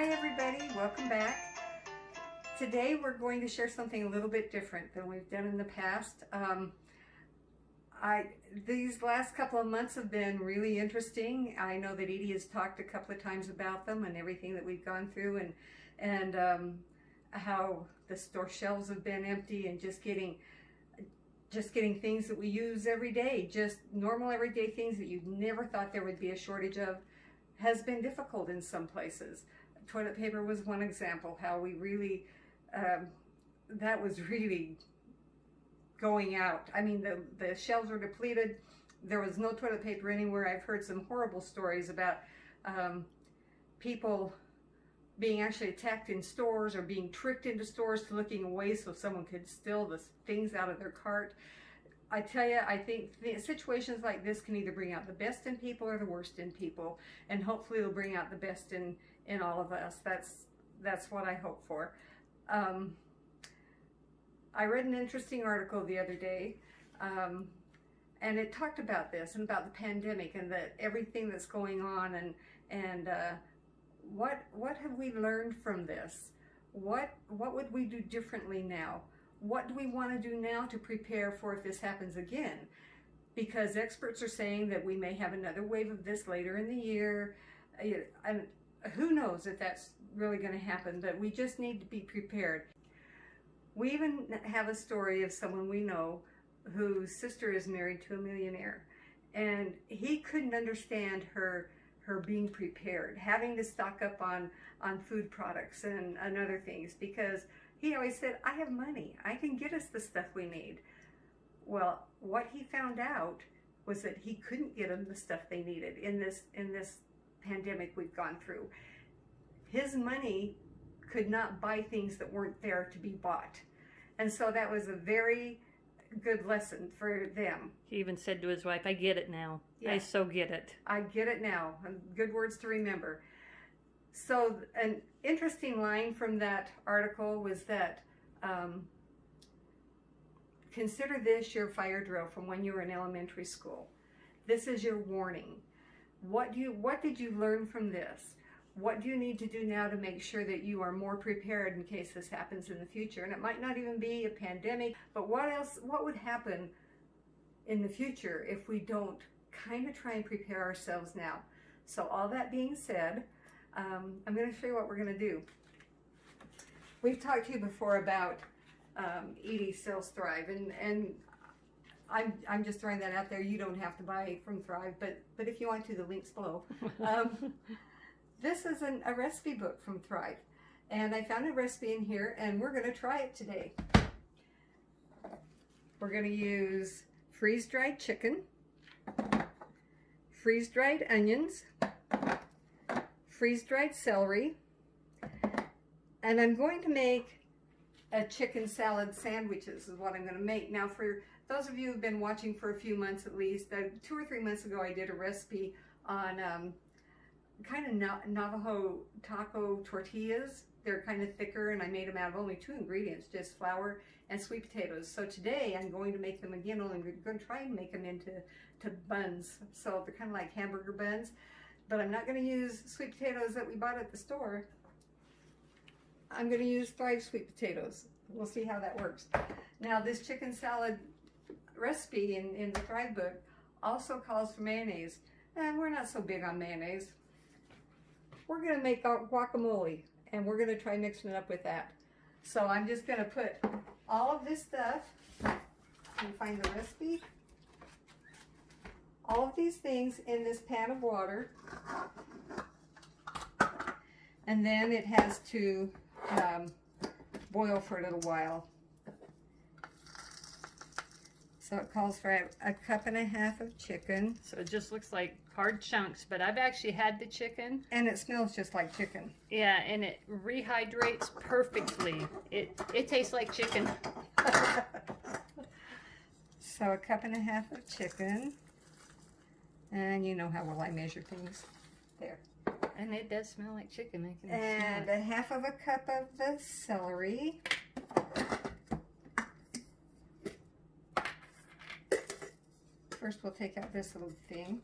Hi everybody, welcome back. Today we're going to share something a little bit different than we've done in the past. These last couple of months have been really interesting. I know that Edie has talked a couple of times about them and everything that we've gone through, and how the store shelves have been empty, and just getting things that we use every day, just normal everyday things that you never thought there would be a shortage of, has been difficult in some places. Toilet paper was one example, how we really, that was really going out. I mean, the shelves were depleted. There was no toilet paper anywhere. I've heard some horrible stories about people being actually attacked in stores, or being tricked into stores to looking away so someone could steal the things out of their cart. I tell you, I think situations like this can either bring out the best in people or the worst in people, and hopefully it'll bring out the best in all of us. That's what I hope for. I read an interesting article the other day, and it talked about this and about the pandemic and everything that's going on, and what have we learned from this? What would we do differently now? What do we want to do now to prepare for if this happens again? Because experts are saying that we may have another wave of this later in the year, and who knows if that's really going to happen, but we just need to be prepared. We even have a story of someone we know whose sister is married to a millionaire, and he couldn't understand her being prepared, having to stock up on food products and other things, because he always said, I have money, I can get us the stuff we need. Well, what he found out was that he couldn't get them the stuff they needed in this pandemic we've gone through. His money could not buy things that weren't there to be bought. And so that was a very good lesson for them. He even said to his wife, I get it now. Yeah. I so get it. I get it now. Good words to remember. So an interesting line from that article was that consider this your fire drill from when you were in elementary school. This is your warning. What did you learn from this? What do you need to do now to make sure that you are more prepared in case this happens in the future? And it might not even be a pandemic, but what would happen in the future if we don't kind of try and prepare ourselves now? So all that being said, I'm going to show you what we're going to do. We've talked to you before about Edie sells Thrive, and I'm just throwing that out there. You don't have to buy from Thrive, but if you want to, the link's below. This is a recipe book from Thrive, and I found a recipe in here, and we're going to try it today. We're going to use freeze-dried chicken, freeze-dried onions, freeze-dried celery, and I'm going to make a chicken salad sandwiches is what I'm going to make. Now, for those of you who've been watching for a few months at least, 2 or 3 months ago I did a recipe on kind of Navajo taco tortillas. They're kind of thicker, and I made them out of only 2 ingredients, just flour and sweet potatoes. So today I'm going to make them again, only we're going to try and make them into buns. So they're kind of like hamburger buns, but I'm not going to use sweet potatoes that we bought at the store. I'm going to use Thrive sweet potatoes. We'll see how that works. Now, this chicken salad recipe in the Thrive book also calls for mayonnaise, and we're not so big on mayonnaise. We're going to make guacamole, and we're going to try mixing it up with that. So I'm just going to put all of this stuff, and find the recipe, all of these things in this pan of water, and then it has to boil for a little while. So it calls for a 1.5 cups of chicken. So it just looks like hard chunks, but I've actually had the chicken. And it smells just like chicken. Yeah, and it rehydrates perfectly. It tastes like chicken. So 1.5 cups of chicken. And you know how well I measure things. There. And it does smell like chicken. I can and smell it. 1/2 cup of the celery. First we'll take out this little thing.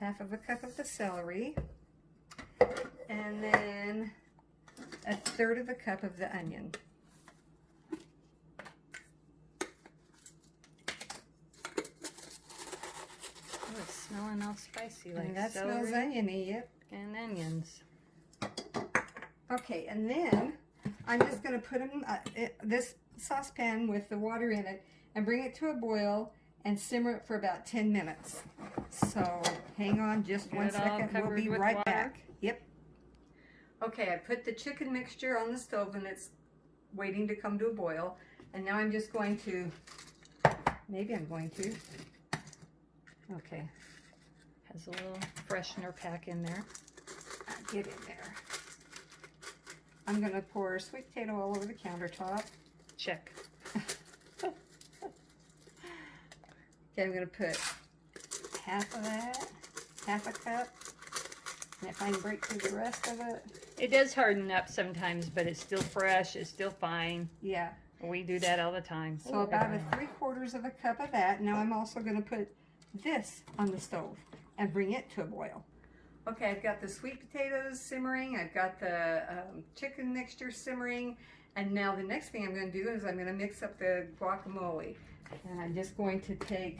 half of a cup of the celery, and then a third of a cup of the onion. Oh, it's smelling all spicy, like And that celery smells oniony, yep. and onions. Okay, and then I'm just going to put them this saucepan with the water in it and bring it to a boil and simmer it for about 10 minutes. So hang on just Get one it all second. We'll covered be with right water? back. Yep. Okay, I put the chicken mixture on the stove and it's waiting to come to a boil. And now I'm just going to, maybe I'm going to, okay. Has a little freshener pack in there. Get in there. I'm going to pour sweet potato all over the countertop. Check. Okay, I'm going to put half of that, half a cup, and if I can break through the rest of it. It does harden up sometimes, but it's still fresh, it's still fine. Yeah. We do that all the time. So about a 3/4 of a cup of that. Now I'm also going to put this on the stove and bring it to a boil. Okay, I've got the sweet potatoes simmering, I've got the chicken mixture simmering, and now the next thing I'm going to do is I'm going to mix up the guacamole. And I'm just going to take,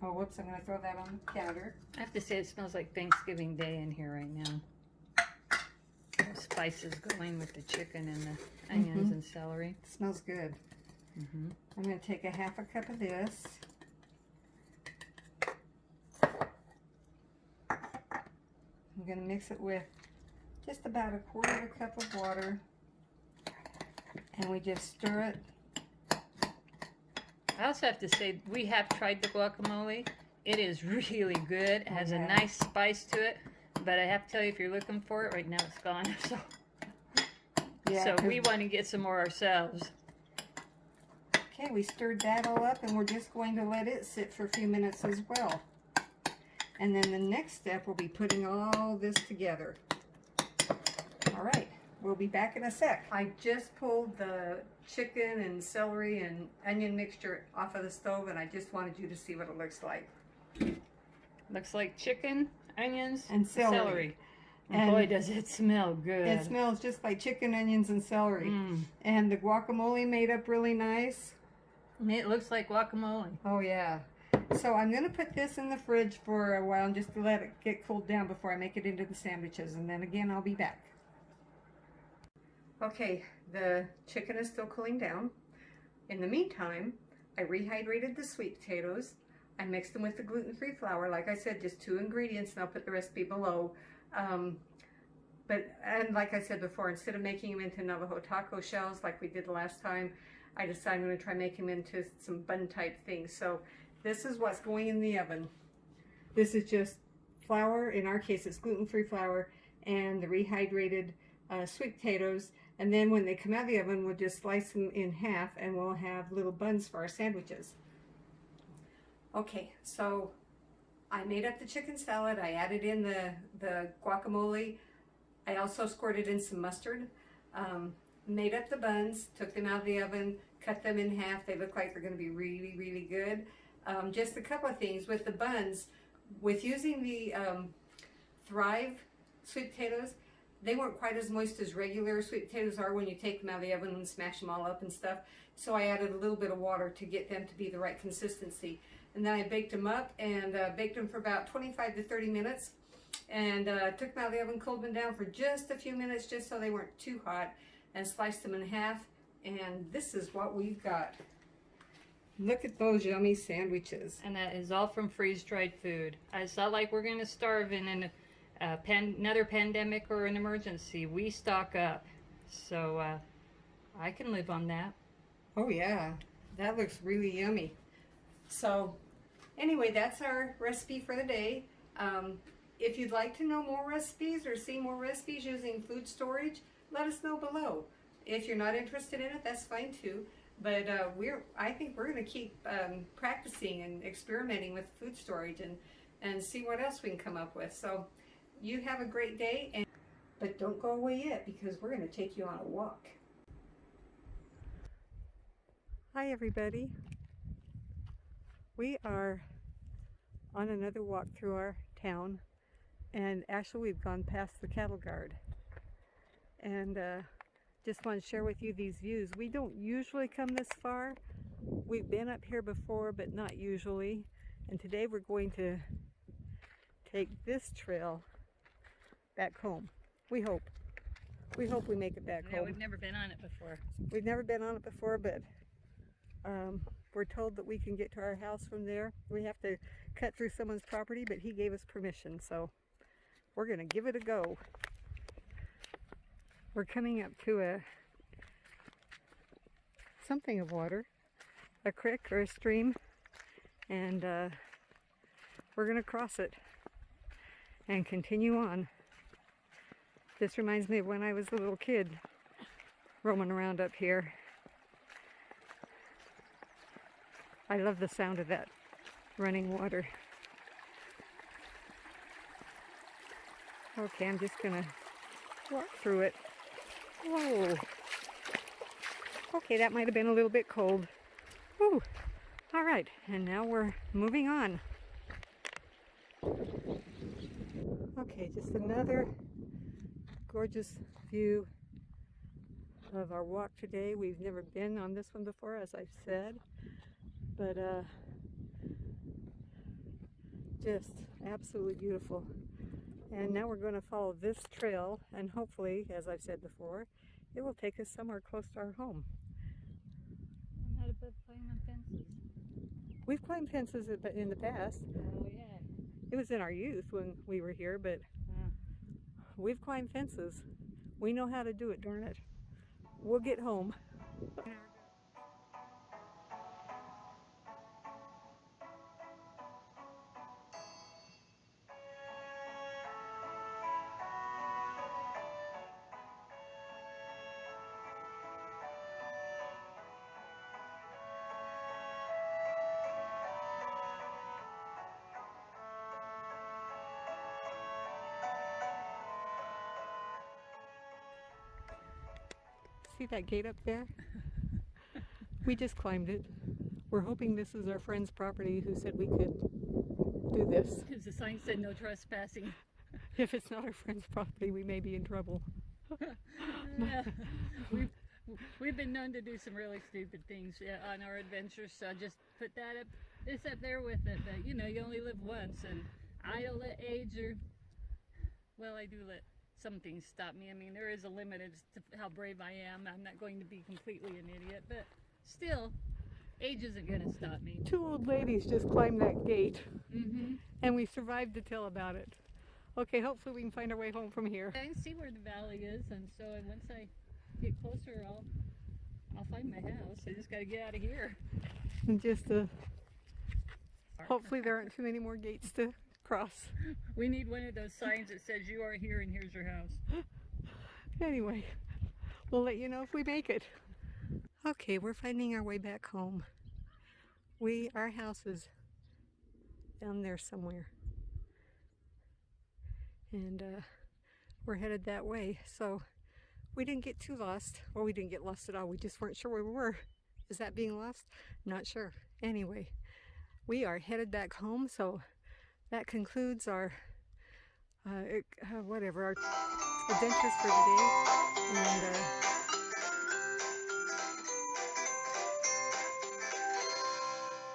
oh whoops, I'm going to throw that on the counter. I have to say it smells like Thanksgiving Day in here right now. The spices going with the chicken and the onions and celery. It smells good. I'm going to take a half a cup of this. I'm going to mix it with just about a 1/4 cup of water. And we just stir it. I also have to say, we have tried the guacamole. It is really good. It has a Yeah. nice spice to it. But I have to tell you, if you're looking for it, right now it's gone. So we want to get some more ourselves. Okay, we stirred that all up and we're just going to let it sit for a few minutes as well. And then the next step will be putting all this together. All right, we'll be back in a sec. I just pulled the chicken and celery and onion mixture off of the stove and I just wanted you to see what it looks like. Looks like chicken, onions, And celery. And boy, does it smell good. It smells just like chicken, onions, and celery. And the guacamole made up really nice. It looks like guacamole. Oh yeah. So I'm going to put this in the fridge for a while just to let it get cooled down before I make it into the sandwiches. And then again, I'll be back. Okay, the chicken is still cooling down. In the meantime, I rehydrated the sweet potatoes. I mixed them with the gluten-free flour. Like I said, just 2 ingredients, and I'll put the recipe below. And like I said before, instead of making them into Navajo taco shells like we did the last time, I decided I'm going to try making them into some bun type things. So this is what's going in the oven. This is just flour. In our case, it's gluten-free flour and the rehydrated sweet potatoes. And then when they come out of the oven, we'll just slice them in half and we'll have little buns for our sandwiches. Okay, so I made up the chicken salad. I added in the guacamole. I also squirted in some mustard. Made up the buns, took them out of the oven, cut them in half. They look like they're going to be really, really good. Just a couple of things with the buns. With using the Thrive sweet potatoes, they weren't quite as moist as regular sweet potatoes are when you take them out of the oven and smash them all up and stuff. So I added a little bit of water to get them to be the right consistency. And then I baked them up and baked them for about 25 to 30 minutes. And took them out of the oven, cooled them down for just a few minutes just so they weren't too hot, and sliced them in half. And this is what we've got. Look at those yummy sandwiches. And that is all from freeze-dried food. It's not like we're going to starve in another pandemic or an emergency. We stock up. So I can live on that. Oh yeah, that looks really yummy. So anyway, that's our recipe for the day. If you'd like to know more recipes or see more recipes using food storage, let us know below. If you're not interested in it, that's fine too. But I think we're going to keep practicing and experimenting with food storage and see what else we can come up with. So you have a great day, but don't go away yet because we're going to take you on a walk. Hi everybody. We are on another walk through our town, and actually we've gone past the cattle guard. And just want to share with you these views. We don't usually come this far. We've been up here before, but not usually. And today we're going to take this trail back home. We hope. We hope we make it back home. We've never been on it before. We've never been on it before, but we're told that we can get to our house from there. We have to cut through someone's property, but he gave us permission, so we're going to give it a go. We're coming up to something of water, a creek or a stream, and we're going to cross it and continue on. This reminds me of when I was a little kid roaming around up here. I love the sound of that running water. Okay, I'm just gonna walk through it. Whoa. Okay, that might have been a little bit cold. Woo. All right, and now we're moving on. Okay, just another gorgeous view of our walk today. We've never been on this one before, as I've said, but just absolutely beautiful. And now we're going to follow this trail, and hopefully, as I've said before, it will take us somewhere close to our home. I'm not above climbing fences. We've climbed fences in the past. Oh yeah. It was in our youth when we were here, but we've climbed fences. We know how to do it, darn it. We'll get home. See that gate up there? We just climbed it. We're hoping this is our friend's property who said we could do this. Because the sign said no trespassing. If it's not our friend's property, we may be in trouble. Yeah. We've been known to do some really stupid things on our adventures, so just put that up, this up there with it, that you know, you only live once, and I don't let age or, well, I do let some things stop me. I mean, there is a limit as to how brave I am. I'm not going to be completely an idiot, but still, age isn't going to stop me. Two old ladies just climbed that gate, Mm-hmm. and we survived to tell about it. Okay, hopefully we can find our way home from here. I can see where the valley is, and so once I get closer, I'll find my house. I just got to get out of here. And just hopefully there aren't too many more gates to cross. We need one of those signs that says you are here and here's your house. Anyway, we'll let you know if we make it. Okay, we're finding our way back home. Our house is down there somewhere. And we're headed that way. So we didn't get too lost. Well, we didn't get lost at all. We just weren't sure where we were. Is that being lost? Not sure. Anyway, we are headed back home. So that concludes our our adventures for today. And